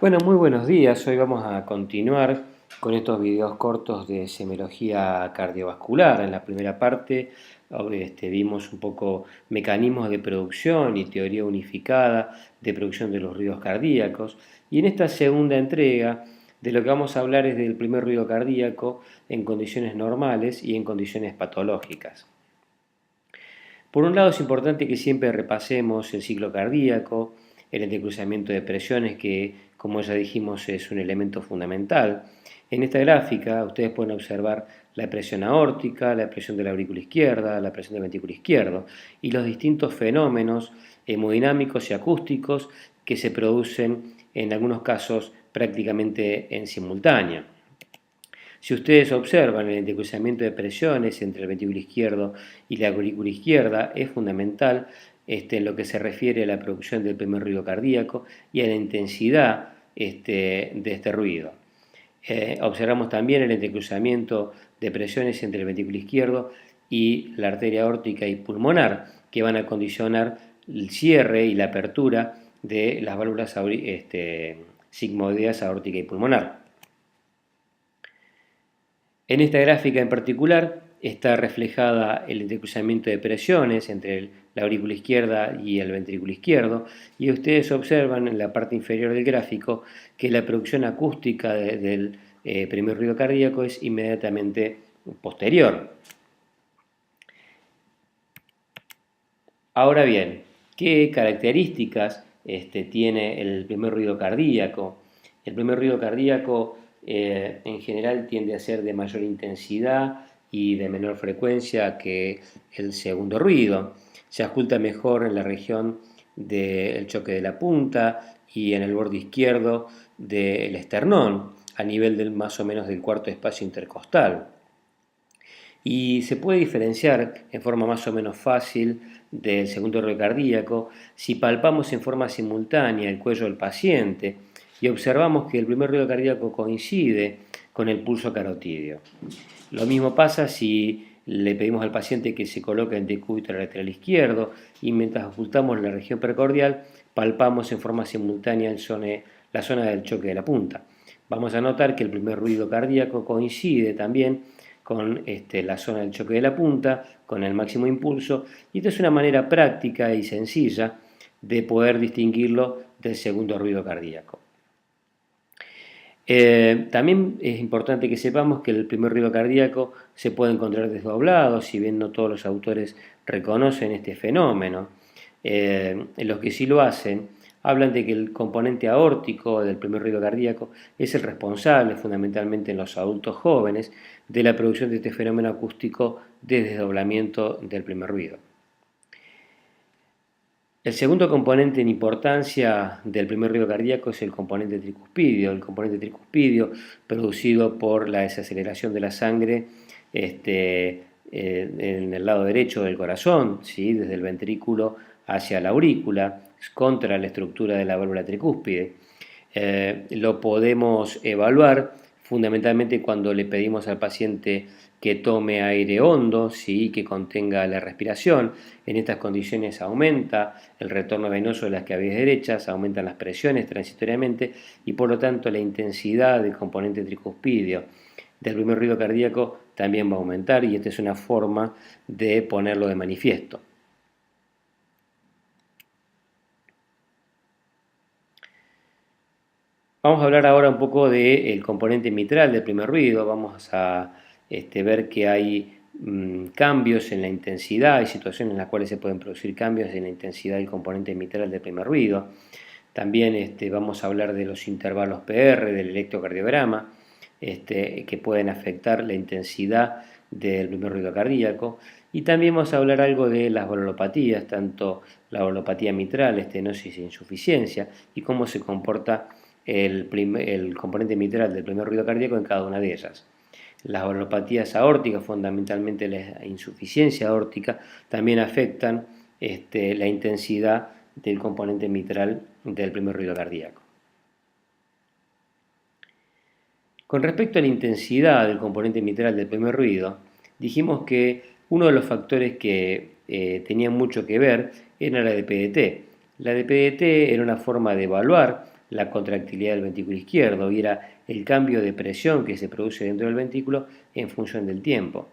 Bueno, muy buenos días. Hoy vamos a continuar con estos videos cortos de semiología cardiovascular. En la primera parte vimos un poco mecanismos de producción y teoría unificada de producción de los ruidos cardíacos. Y en esta segunda entrega de lo que vamos a hablar es del primer ruido cardíaco en condiciones normales y en condiciones patológicas. Por un lado es importante que siempre repasemos el ciclo cardíaco, el entrecruzamiento de presiones que, como ya dijimos, es un elemento fundamental. En esta gráfica ustedes pueden observar la presión aórtica, la presión de la aurícula izquierda, la presión del ventrículo izquierdo y los distintos fenómenos hemodinámicos y acústicos que se producen en algunos casos prácticamente en simultáneo. Si ustedes observan el entrecruzamiento de presiones entre el ventrículo izquierdo y la aurícula izquierda, es fundamental en lo que se refiere a la producción del primer ruido cardíaco y a la intensidad de este ruido. Observamos también el entrecruzamiento de presiones entre el ventrículo izquierdo y la arteria aórtica y pulmonar, que van a condicionar el cierre y la apertura de las válvulas sigmoideas aórtica y pulmonar. En esta gráfica en particular está reflejada el entrecruzamiento de presiones entre la aurícula izquierda y el ventrículo izquierdo, y ustedes observan en la parte inferior del gráfico que la producción acústica del primer ruido cardíaco es inmediatamente posterior. Ahora bien, ¿qué características tiene el primer ruido cardíaco? El primer ruido cardíaco en general tiende a ser de mayor intensidad y de menor frecuencia que el segundo ruido. Se oculta mejor en la región del choque de la punta y en el borde izquierdo del esternón, a nivel del más o menos del cuarto espacio intercostal. Y se puede diferenciar en forma más o menos fácil del segundo ruido cardíaco si palpamos en forma simultánea el cuello del paciente y observamos que el primer ruido cardíaco coincide con el pulso carotídeo. Lo mismo pasa si le pedimos al paciente que se coloque en decúbito lateral izquierdo y mientras ocultamos la región precordial palpamos en forma simultánea la zona del choque de la punta. Vamos a notar que el primer ruido cardíaco coincide también con la zona del choque de la punta, con el máximo impulso, y esta es una manera práctica y sencilla de poder distinguirlo del segundo ruido cardíaco. También es importante que sepamos que el primer ruido cardíaco se puede encontrar desdoblado, si bien no todos los autores reconocen este fenómeno. Los que sí lo hacen hablan de que el componente aórtico del primer ruido cardíaco es el responsable, fundamentalmente en los adultos jóvenes, de la producción de este fenómeno acústico de desdoblamiento del primer ruido. El segundo componente en importancia del primer ruido cardíaco es el componente tricuspidio. El componente tricuspidio, producido por la desaceleración de la sangre en el lado derecho del corazón, ¿sí? Desde el ventrículo hacia la aurícula, contra la estructura de la válvula tricúspide. Lo podemos evaluar fundamentalmente cuando le pedimos al paciente que tome aire hondo, ¿sí? Que contenga la respiración. En estas condiciones aumenta el retorno venoso de las cavidades derechas, aumentan las presiones transitoriamente y por lo tanto la intensidad del componente tricuspidio del primer ruido cardíaco también va a aumentar y esta es una forma de ponerlo de manifiesto. Vamos a hablar ahora un poco del componente mitral del primer ruido. Vamos a ver que hay cambios en la intensidad, hay situaciones en las cuales se pueden producir cambios en la intensidad del componente mitral del primer ruido. También vamos a hablar de los intervalos PR, del electrocardiograma, que pueden afectar la intensidad del primer ruido cardíaco. Y también vamos a hablar algo de las valvulopatías, tanto la valvulopatía mitral, estenosis e insuficiencia, y cómo se comporta el componente mitral del primer ruido cardíaco en cada una de ellas. Las valvulopatías aórticas, fundamentalmente la insuficiencia aórtica, también afectan la intensidad del componente mitral del primer ruido cardíaco. Con respecto a la intensidad del componente mitral del primer ruido, dijimos que uno de los factores que tenían mucho que ver era la de PDT. La de PDT era una forma de evaluar la contractilidad del ventrículo izquierdo y era el cambio de presión que se produce dentro del ventrículo en función del tiempo.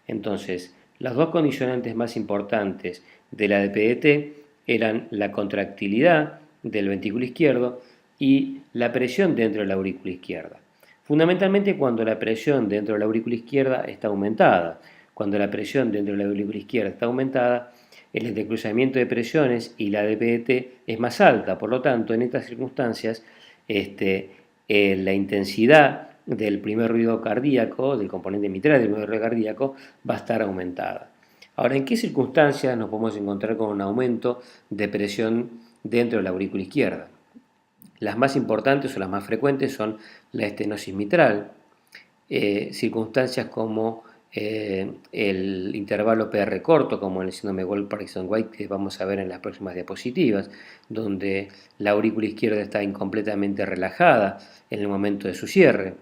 Entonces, las dos condicionantes más importantes de la DPDT eran la contractilidad del ventrículo izquierdo y la presión dentro de la aurícula izquierda. Fundamentalmente cuando la presión dentro de la aurícula izquierda está aumentada. Cuando la presión dentro de la aurícula izquierda está aumentada, el entrecruzamiento de presiones y la DPDT es más alta. Por lo tanto, en estas circunstancias, la intensidad del primer ruido cardíaco, del componente mitral del primer ruido cardíaco, va a estar aumentada. Ahora, ¿en qué circunstancias nos podemos encontrar con un aumento de presión dentro de la aurícula izquierda? Las más importantes o las más frecuentes son la estenosis mitral, circunstancias como el intervalo PR corto, como en el síndrome Wolff-Parkinson-White, que vamos a ver en las próximas diapositivas, donde la aurícula izquierda está incompletamente relajada en el momento de su cierre.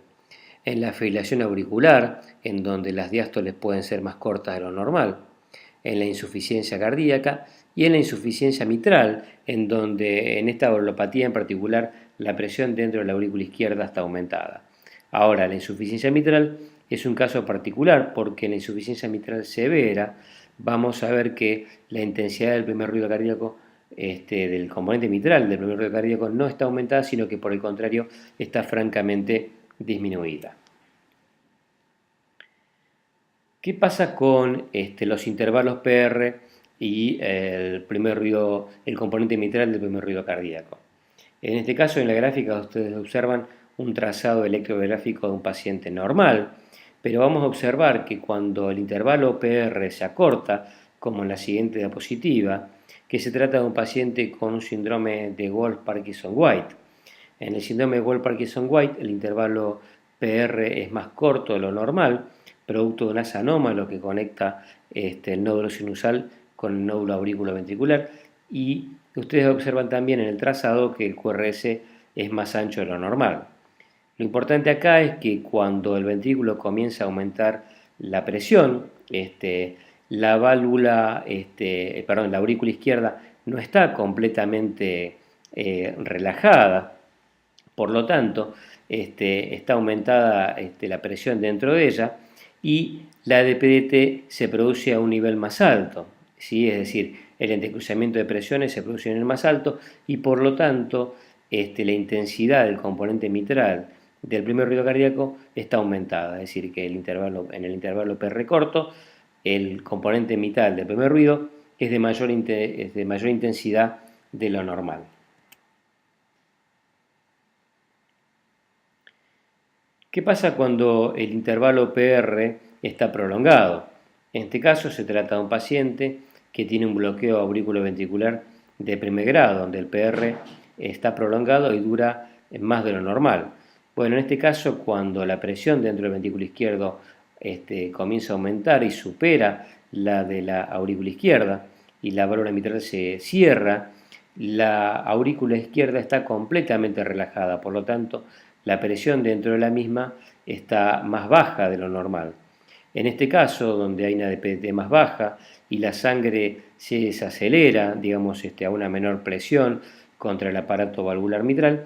En la fibrilación auricular, en donde las diástoles pueden ser más cortas de lo normal. En la insuficiencia cardíaca y en la insuficiencia mitral, en donde en esta valvulopatía en particular la presión dentro de la aurícula izquierda está aumentada. Ahora, la insuficiencia mitral es un caso particular porque en la insuficiencia mitral severa vamos a ver que la intensidad del primer ruido cardíaco, del componente mitral del primer ruido cardíaco, no está aumentada, sino que por el contrario está francamente disminuida. ¿Qué pasa con los intervalos PR y el componente mitral del primer ruido cardíaco? En este caso, en la gráfica ustedes observan un trazado electrobiográfico de un paciente normal, pero vamos a observar que cuando el intervalo PR se acorta, como en la siguiente diapositiva, que se trata de un paciente con un síndrome de Wolff-Parkinson-White. En el síndrome de Wolff-Parkinson-White el intervalo PR es más corto de lo normal, producto de un asa anómalo que conecta el nódulo sinusal con el nódulo auriculoventricular, y ustedes observan también en el trazado que el QRS es más ancho de lo normal. Lo importante acá es que cuando el ventrículo comienza a aumentar la presión, la aurícula izquierda no está completamente relajada, por lo tanto está aumentada la presión dentro de ella y la DPDT se produce a un nivel más alto, ¿sí? Es decir, el entrecruzamiento de presiones se produce a un nivel más alto y por lo tanto la intensidad del componente mitral del primer ruido cardíaco está aumentada, es decir, que en el intervalo PR corto el componente mitral del primer ruido es de mayor intensidad de lo normal. ¿Qué pasa cuando el intervalo PR está prolongado? En este caso se trata de un paciente que tiene un bloqueo auriculoventricular de primer grado, donde el PR está prolongado y dura más de lo normal. Bueno, en este caso, cuando la presión dentro del ventrículo izquierdo comienza a aumentar y supera la de la aurícula izquierda y la válvula mitral se cierra, la aurícula izquierda está completamente relajada, por lo tanto, la presión dentro de la misma está más baja de lo normal. En este caso, donde hay una DPDT más baja y la sangre se desacelera, digamos, a una menor presión contra el aparato valvular mitral,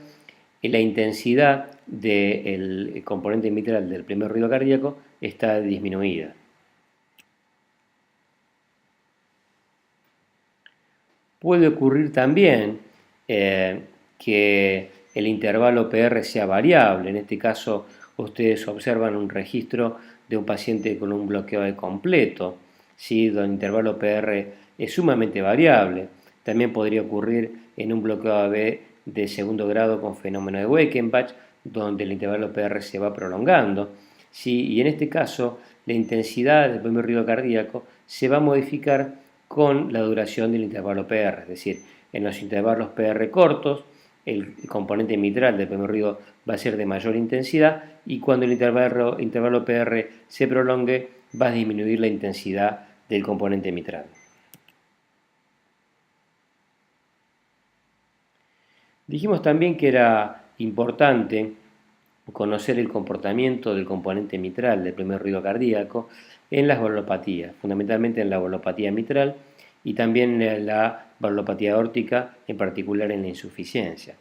la intensidad del componente mitral del primer ruido cardíaco está disminuida. Puede ocurrir también que el intervalo PR sea variable. En este caso, ustedes observan un registro de un paciente con un bloqueo de completo, ¿sí? Donde el intervalo PR es sumamente variable. También podría ocurrir en un bloqueo AB de segundo grado con fenómeno de Weichenbach, donde el intervalo PR se va prolongando, ¿sí? Y en este caso, la intensidad del primer ruido cardíaco se va a modificar con la duración del intervalo PR, es decir, en los intervalos PR cortos, el componente mitral del primer ruido va a ser de mayor intensidad y cuando el intervalo PR se prolongue va a disminuir la intensidad del componente mitral. Dijimos también que era importante conocer el comportamiento del componente mitral del primer ruido cardíaco en las valvulopatías, fundamentalmente en la valvulopatía mitral y también en la valvulopatía aórtica, en particular en la insuficiencia.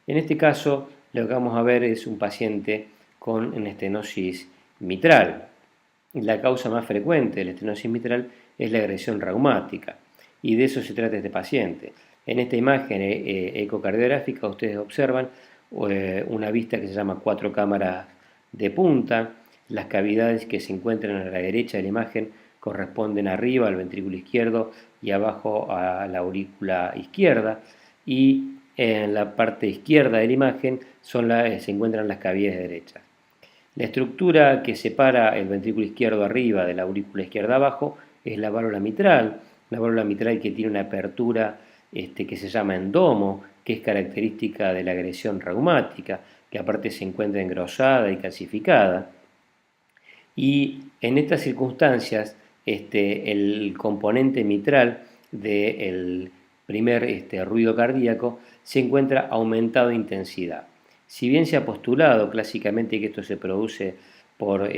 En este caso, lo que vamos a ver es un paciente con una estenosis mitral. La causa más frecuente de la estenosis mitral es la agresión reumática, y de eso se trata este paciente. En esta imagen ecocardiográfica ustedes observan una vista que se llama 4 cámaras de punta. Las cavidades que se encuentran a la derecha de la imagen corresponden arriba al ventrículo izquierdo y abajo a la aurícula izquierda, y en la parte izquierda de la imagen se encuentran las cavidades derechas. La estructura que separa el ventrículo izquierdo arriba de la aurícula izquierda abajo es la válvula mitral, una válvula mitral que tiene una apertura que se llama endomo, que es característica de la agresión reumática, que aparte se encuentra engrosada y calcificada. Y en estas circunstancias, el componente mitral del primer ruido cardíaco se encuentra aumentado de intensidad. Si bien se ha postulado clásicamente que esto se produce por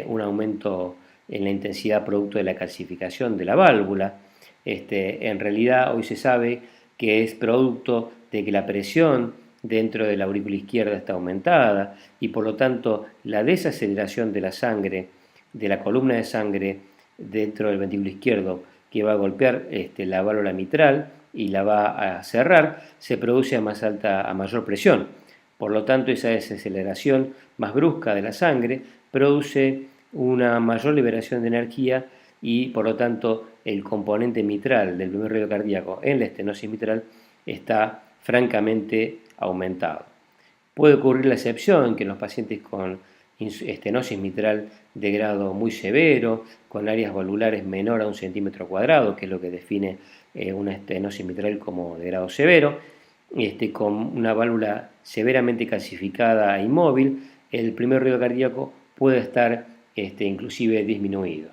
un aumento en la intensidad producto de la calcificación de la válvula, en realidad hoy se sabe que es producto de que la presión dentro de la aurícula izquierda está aumentada y por lo tanto la desaceleración de la sangre, de la columna de sangre dentro del ventrículo izquierdo que va a golpear la válvula mitral y la va a cerrar, se produce a mayor presión. Por lo tanto, esa desaceleración más brusca de la sangre produce una mayor liberación de energía y por lo tanto el componente mitral del primer ruido cardíaco en la estenosis mitral está francamente aumentado. Puede ocurrir la excepción que en los pacientes con estenosis mitral de grado muy severo, con áreas valvulares menor a 1 centímetro cuadrado, que es lo que define una estenosis mitral como de grado severo, con una válvula severamente calcificada e inmóvil, el primer ruido cardíaco puede estar inclusive disminuido.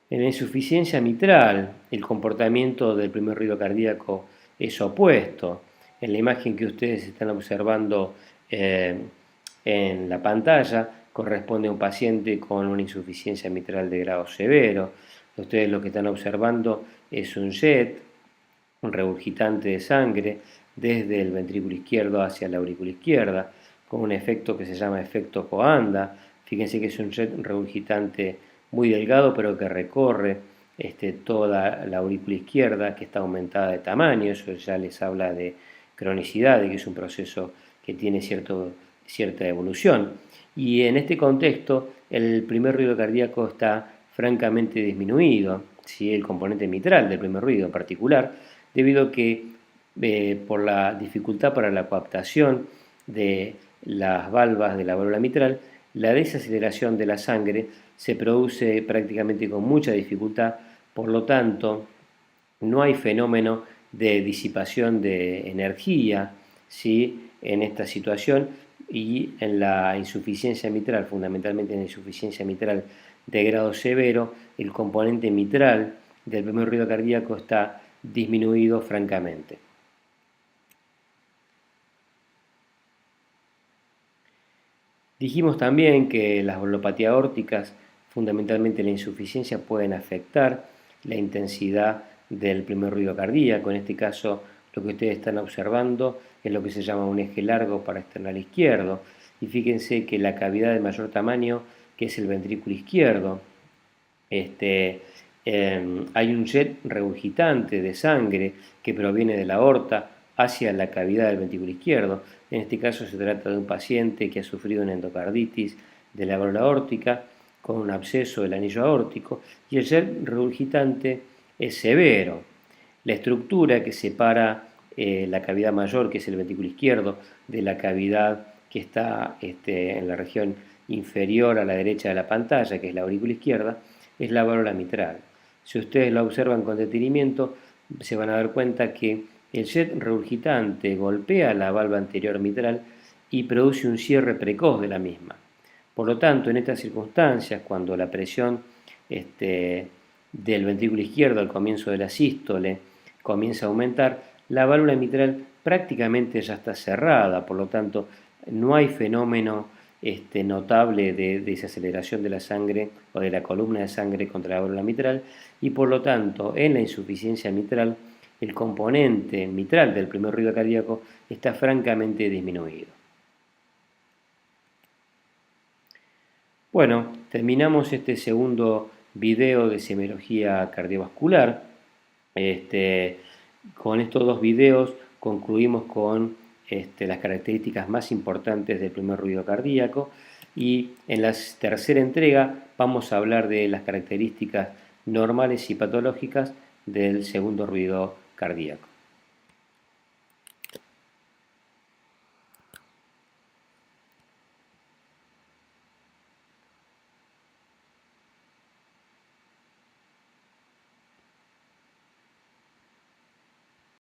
En la insuficiencia mitral, el comportamiento del primer ruido cardíaco es opuesto. En la imagen que ustedes están observando en la pantalla, corresponde a un paciente con una insuficiencia mitral de grado severo. Ustedes lo que están observando es un jet, un regurgitante de sangre desde el ventrículo izquierdo hacia la aurícula izquierda, con un efecto que se llama efecto Coanda. Fíjense que es un jet regurgitante muy delgado, pero que recorre toda la aurícula izquierda, que está aumentada de tamaño. Eso ya les habla de cronicidad, de que es un proceso que tiene cierta evolución. Y en este contexto, el primer ruido cardíaco está francamente disminuido, ¿sí? El componente mitral del primer ruido en particular, debido a que por la dificultad para la coaptación de las valvas de la válvula mitral, la desaceleración de la sangre se produce prácticamente con mucha dificultad, por lo tanto, no hay fenómeno de disipación de energía, ¿sí? En esta situación, y en la insuficiencia mitral, fundamentalmente en la insuficiencia mitral de grado severo, el componente mitral del primer ruido cardíaco está disminuido francamente. Dijimos también que las valvulopatías aórticas, fundamentalmente la insuficiencia, pueden afectar la intensidad del primer ruido cardíaco. En este caso, lo que ustedes están observando es lo que se llama un eje largo paraesternal izquierdo. Y fíjense que la cavidad de mayor tamaño, que es el ventrículo izquierdo, hay un jet regurgitante de sangre que proviene de la aorta hacia la cavidad del ventrículo izquierdo. En este caso se trata de un paciente que ha sufrido una endocarditis de la válvula aórtica con un absceso del anillo aórtico, y el jet regurgitante es severo. La estructura que separa la cavidad mayor, que es el ventrículo izquierdo, de la cavidad que está en la región inferior a la derecha de la pantalla, que es la aurícula izquierda, es la válvula mitral. Si ustedes la observan con detenimiento, se van a dar cuenta que el jet regurgitante golpea la valva anterior mitral y produce un cierre precoz de la misma. Por lo tanto, en estas circunstancias, cuando la presión del ventrículo izquierdo al comienzo de la sístole comienza a aumentar, la válvula mitral prácticamente ya está cerrada, por lo tanto no hay fenómeno notable de desaceleración de la sangre o de la columna de sangre contra la válvula mitral, y por lo tanto en la insuficiencia mitral el componente mitral del primer ruido cardíaco está francamente disminuido. Bueno, terminamos este segundo video de semiología cardiovascular. Con estos dos videos concluimos con las características más importantes del primer ruido cardíaco, y en la tercera entrega vamos a hablar de las características normales y patológicas del segundo ruido cardíaco.